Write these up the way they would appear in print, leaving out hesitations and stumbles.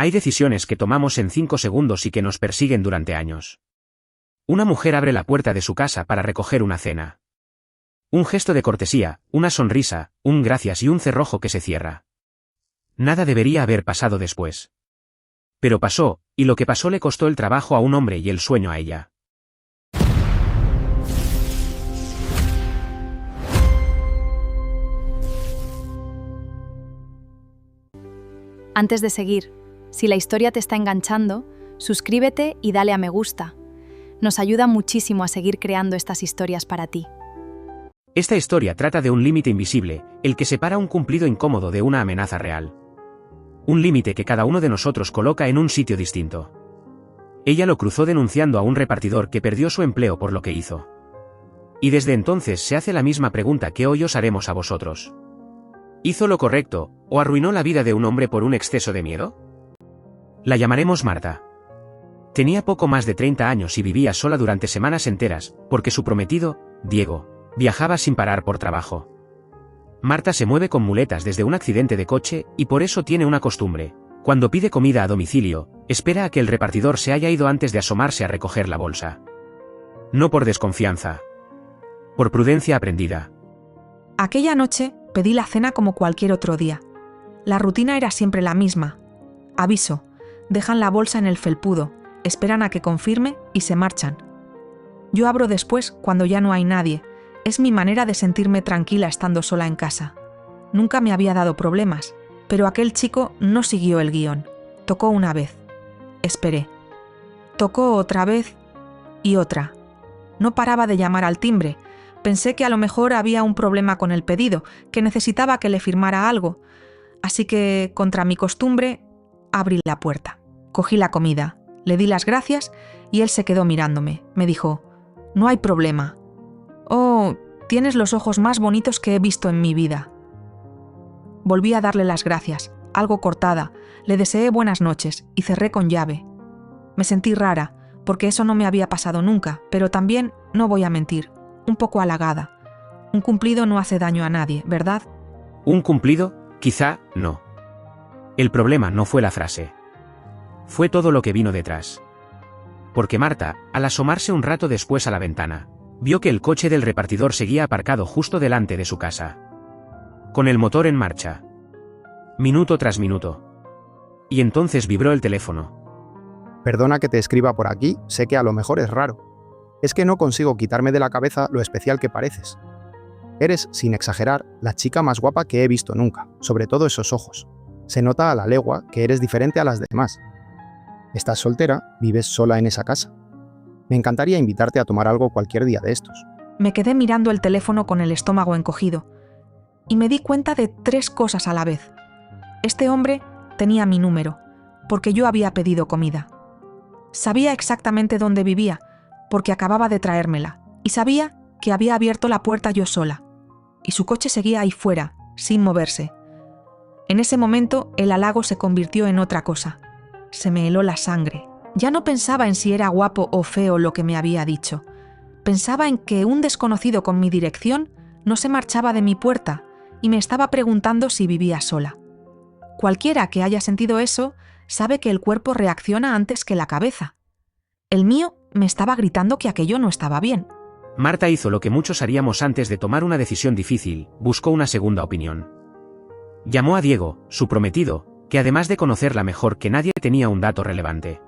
Hay decisiones que tomamos en 5 segundos y que nos persiguen durante años. Una mujer abre la puerta de su casa para recoger una cena. Un gesto de cortesía, una sonrisa, un gracias y un cerrojo que se cierra. Nada debería haber pasado después. Pero pasó, y lo que pasó le costó el trabajo a un hombre y el sueño a ella. Antes de seguir, si la historia te está enganchando, suscríbete y dale a me gusta. Nos ayuda muchísimo a seguir creando estas historias para ti. Esta historia trata de un límite invisible, el que separa un cumplido incómodo de una amenaza real. Un límite que cada uno de nosotros coloca en un sitio distinto. Ella lo cruzó denunciando a un repartidor que perdió su empleo por lo que hizo. Y desde entonces se hace la misma pregunta que hoy os haremos a vosotros. ¿Hizo lo correcto, o arruinó la vida de un hombre por un exceso de miedo? La llamaremos Marta. Tenía poco más de 30 años y vivía sola durante semanas enteras, porque su prometido, Diego, viajaba sin parar por trabajo. Marta se mueve con muletas desde un accidente de coche y por eso tiene una costumbre. Cuando pide comida a domicilio, espera a que el repartidor se haya ido antes de asomarse a recoger la bolsa. No por desconfianza. Por prudencia aprendida. Aquella noche pedí la cena como cualquier otro día. La rutina era siempre la misma. Aviso, dejan la bolsa en el felpudo, esperan a que confirme y se marchan. Yo abro después cuando ya no hay nadie. Es mi manera de sentirme tranquila estando sola en casa. Nunca me había dado problemas, pero aquel chico no siguió el guión. Tocó una vez. Esperé. Tocó otra vez y otra. No paraba de llamar al timbre. Pensé que a lo mejor había un problema con el pedido, que necesitaba que le firmara algo. Así que, contra mi costumbre, abrí la puerta. Cogí la comida, le di las gracias y él se quedó mirándome. Me dijo, «No hay problema». «Oh, tienes los ojos más bonitos que he visto en mi vida». Volví a darle las gracias, algo cortada, le deseé buenas noches y cerré con llave. Me sentí rara, porque eso no me había pasado nunca, pero también, no voy a mentir, un poco halagada. Un cumplido no hace daño a nadie, ¿verdad? ¿Un cumplido? Quizá no. El problema no fue la frase. Fue todo lo que vino detrás. Porque Marta, al asomarse un rato después a la ventana, vio que el coche del repartidor seguía aparcado justo delante de su casa. Con el motor en marcha. Minuto tras minuto. Y entonces vibró el teléfono. Perdona que te escriba por aquí, sé que a lo mejor es raro. Es que no consigo quitarme de la cabeza lo especial que pareces. Eres, sin exagerar, la chica más guapa que he visto nunca, sobre todo esos ojos. Se nota a la legua que eres diferente a las demás. Estás soltera, vives sola en esa casa. Me encantaría invitarte a tomar algo cualquier día de estos. Me quedé mirando el teléfono con el estómago encogido y me di cuenta de 3 cosas a la vez. Este hombre tenía mi número, porque yo había pedido comida. Sabía exactamente dónde vivía, porque acababa de traérmela, y sabía que había abierto la puerta yo sola, y su coche seguía ahí fuera, sin moverse. En ese momento el halago se convirtió en otra cosa. Se me heló la sangre. Ya no pensaba en si era guapo o feo lo que me había dicho. Pensaba en que un desconocido con mi dirección no se marchaba de mi puerta y me estaba preguntando si vivía sola. Cualquiera que haya sentido eso sabe que el cuerpo reacciona antes que la cabeza. El mío me estaba gritando que aquello no estaba bien. Marta hizo lo que muchos haríamos antes de tomar una decisión difícil, buscó una segunda opinión. Llamó a Diego, su prometido, que además de conocerla mejor que nadie tenía un dato relevante.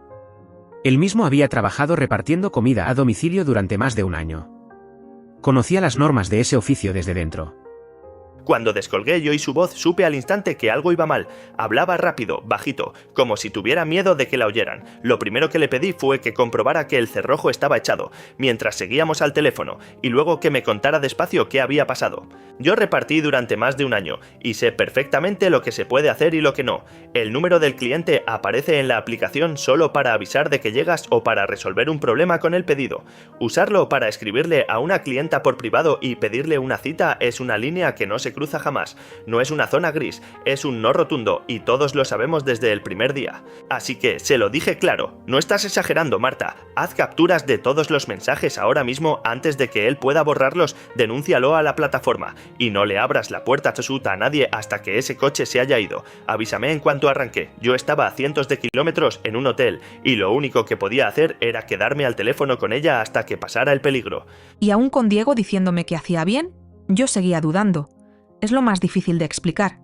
Él mismo había trabajado repartiendo comida a domicilio durante más de un año. Conocía las normas de ese oficio desde dentro. Cuando descolgué y oí su voz, supe al instante que algo iba mal. Hablaba rápido, bajito, como si tuviera miedo de que la oyeran. Lo primero que le pedí fue que comprobara que el cerrojo estaba echado, mientras seguíamos al teléfono, y luego que me contara despacio qué había pasado. Yo repartí durante más de un año, y sé perfectamente lo que se puede hacer y lo que no. El número del cliente aparece en la aplicación solo para avisar de que llegas o para resolver un problema con el pedido. Usarlo para escribirle a una clienta por privado y pedirle una cita es una línea que no se cruza jamás. No es una zona gris, es un no rotundo y todos lo sabemos desde el primer día. Así que se lo dije claro, no estás exagerando, Marta. Haz capturas de todos los mensajes ahora mismo antes de que él pueda borrarlos, denúncialo a la plataforma y no le abras la puerta tosuta a nadie hasta que ese coche se haya ido. Avísame en cuanto arranque. Yo estaba a cientos de kilómetros en un hotel y lo único que podía hacer era quedarme al teléfono con ella hasta que pasara el peligro. Y aún con Diego diciéndome que hacía bien, yo seguía dudando. Es lo más difícil de explicar.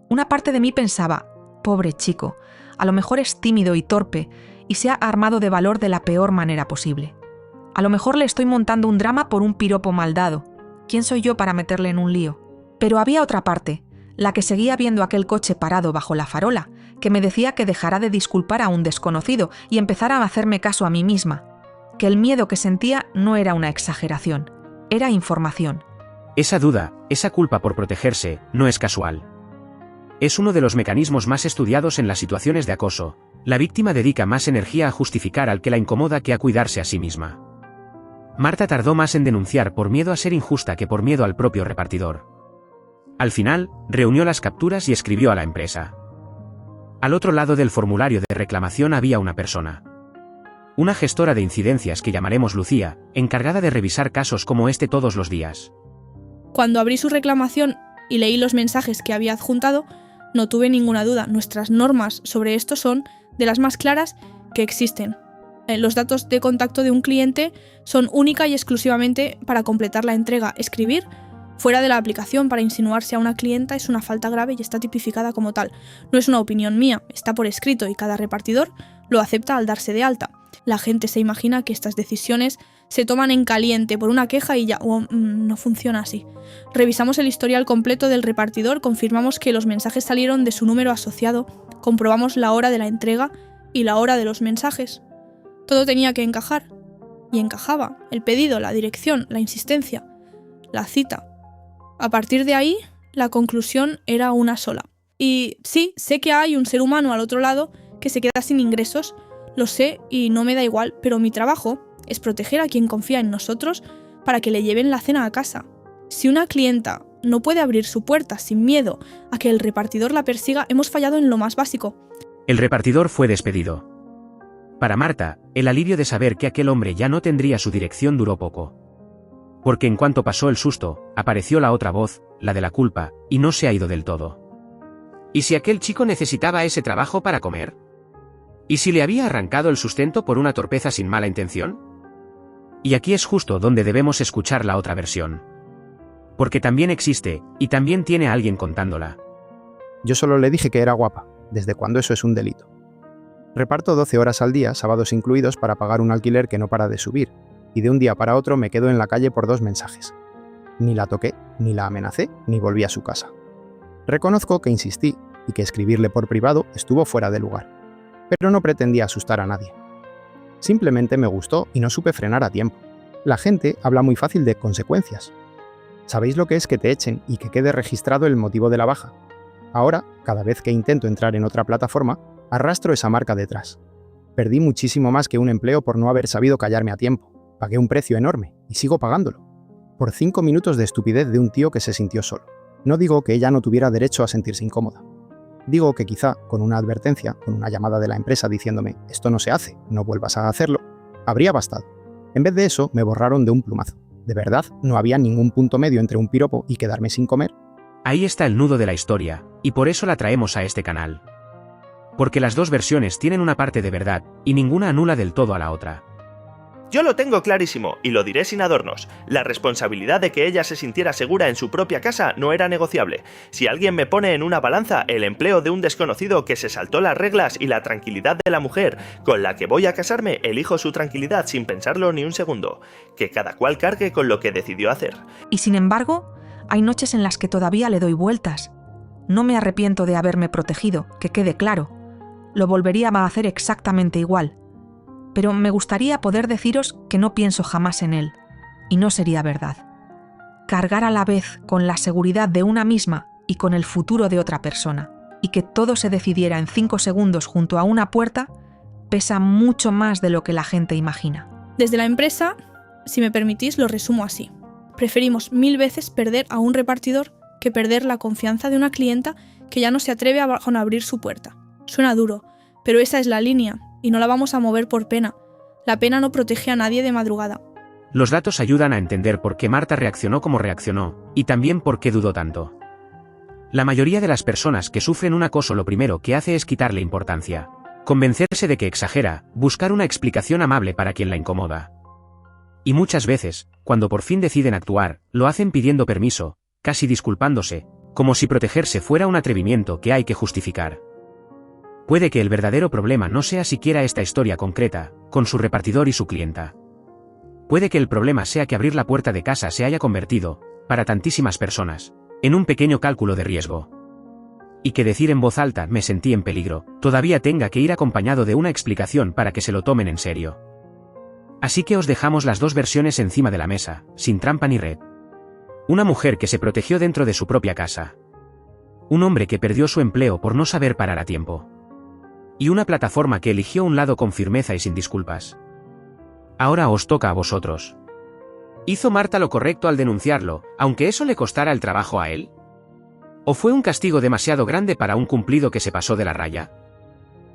Una parte de mí pensaba, pobre chico, a lo mejor es tímido y torpe y se ha armado de valor de la peor manera posible. A lo mejor le estoy montando un drama por un piropo mal dado. ¿Quién soy yo para meterle en un lío? Pero había otra parte, la que seguía viendo aquel coche parado bajo la farola, que me decía que dejara de disculpar a un desconocido y empezara a hacerme caso a mí misma, que el miedo que sentía no era una exageración, era información. Esa duda, esa culpa por protegerse, no es casual. Es uno de los mecanismos más estudiados en las situaciones de acoso. La víctima dedica más energía a justificar al que la incomoda que a cuidarse a sí misma. Marta tardó más en denunciar por miedo a ser injusta que por miedo al propio repartidor. Al final, reunió las capturas y escribió a la empresa. Al otro lado del formulario de reclamación había una persona. Una gestora de incidencias que llamaremos Lucía, encargada de revisar casos como este todos los días. Cuando abrí su reclamación y leí los mensajes que había adjuntado, no tuve ninguna duda. Nuestras normas sobre esto son de las más claras que existen. Los datos de contacto de un cliente son única y exclusivamente para completar la entrega. Escribir fuera de la aplicación para insinuarse a una clienta es una falta grave y está tipificada como tal. No es una opinión mía, está por escrito y cada repartidor lo acepta al darse de alta. La gente se imagina que estas decisiones se toman en caliente por una queja y ya, no funciona así. Revisamos el historial completo del repartidor, confirmamos que los mensajes salieron de su número asociado, comprobamos la hora de la entrega y la hora de los mensajes. Todo tenía que encajar. Y encajaba. El pedido, la dirección, la insistencia, la cita. A partir de ahí, la conclusión era una sola. Y sí, sé que hay un ser humano al otro lado que se queda sin ingresos, lo sé y no me da igual, pero mi trabajo es proteger a quien confía en nosotros para que le lleven la cena a casa. Si una clienta no puede abrir su puerta sin miedo a que el repartidor la persiga, hemos fallado en lo más básico. El repartidor fue despedido. Para Marta, el alivio de saber que aquel hombre ya no tendría su dirección duró poco. Porque en cuanto pasó el susto, apareció la otra voz, la de la culpa, y no se ha ido del todo. ¿Y si aquel chico necesitaba ese trabajo para comer? ¿Y si le había arrancado el sustento por una torpeza sin mala intención? Y aquí es justo donde debemos escuchar la otra versión. Porque también existe, y también tiene a alguien contándola. Yo solo le dije que era guapa, desde cuando eso es un delito. Reparto 12 horas al día, sábados incluidos, para pagar un alquiler que no para de subir, y de un día para otro me quedo en la calle por 2 mensajes. Ni la toqué, ni la amenacé, ni volví a su casa. Reconozco que insistí, y que escribirle por privado estuvo fuera de lugar, pero no pretendía asustar a nadie. Simplemente me gustó y no supe frenar a tiempo. La gente habla muy fácil de consecuencias. ¿Sabéis lo que es que te echen y que quede registrado el motivo de la baja? Ahora, cada vez que intento entrar en otra plataforma, arrastro esa marca detrás. Perdí muchísimo más que un empleo por no haber sabido callarme a tiempo. Pagué un precio enorme, y sigo pagándolo. Por 5 minutos de estupidez de un tío que se sintió solo. No digo que ella no tuviera derecho a sentirse incómoda. Digo que quizá, con una advertencia, con una llamada de la empresa diciéndome «esto no se hace, no vuelvas a hacerlo», habría bastado. En vez de eso, me borraron de un plumazo. ¿De verdad no había ningún punto medio entre un piropo y quedarme sin comer? Ahí está el nudo de la historia, y por eso la traemos a este canal. Porque las dos versiones tienen una parte de verdad, y ninguna anula del todo a la otra. Yo lo tengo clarísimo, y lo diré sin adornos. La responsabilidad de que ella se sintiera segura en su propia casa no era negociable. Si alguien me pone en una balanza el empleo de un desconocido que se saltó las reglas y la tranquilidad de la mujer con la que voy a casarme, elijo su tranquilidad sin pensarlo ni un segundo. Que cada cual cargue con lo que decidió hacer. Y sin embargo, hay noches en las que todavía le doy vueltas. No me arrepiento de haberme protegido, que quede claro. Lo volvería a hacer exactamente igual. Pero me gustaría poder deciros que no pienso jamás en él, y no sería verdad. Cargar a la vez con la seguridad de una misma y con el futuro de otra persona, y que todo se decidiera en 5 segundos junto a una puerta, pesa mucho más de lo que la gente imagina. Desde la empresa, si me permitís, lo resumo así. Preferimos 1000 veces perder a un repartidor que perder la confianza de una clienta que ya no se atreve a abrir su puerta. Suena duro, pero esa es la línea, y no la vamos a mover por pena. La pena no protege a nadie de madrugada. Los datos ayudan a entender por qué Marta reaccionó como reaccionó, y también por qué dudó tanto. La mayoría de las personas que sufren un acoso lo primero que hace es quitarle importancia, convencerse de que exagera, buscar una explicación amable para quien la incomoda. Y muchas veces, cuando por fin deciden actuar, lo hacen pidiendo permiso, casi disculpándose, como si protegerse fuera un atrevimiento que hay que justificar. Puede que el verdadero problema no sea siquiera esta historia concreta, con su repartidor y su clienta. Puede que el problema sea que abrir la puerta de casa se haya convertido, para tantísimas personas, en un pequeño cálculo de riesgo. Y que decir en voz alta "me sentí en peligro" todavía tenga que ir acompañado de una explicación para que se lo tomen en serio. Así que os dejamos las dos versiones encima de la mesa, sin trampa ni red. Una mujer que se protegió dentro de su propia casa. Un hombre que perdió su empleo por no saber parar a tiempo. Y una plataforma que eligió un lado con firmeza y sin disculpas. Ahora os toca a vosotros. ¿Hizo Marta lo correcto al denunciarlo, aunque eso le costara el trabajo a él? ¿O fue un castigo demasiado grande para un cumplido que se pasó de la raya?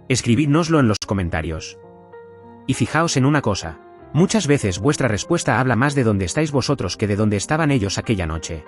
Escribidnoslo en los comentarios. Y fijaos en una cosa, muchas veces vuestra respuesta habla más de dónde estáis vosotros que de dónde estaban ellos aquella noche.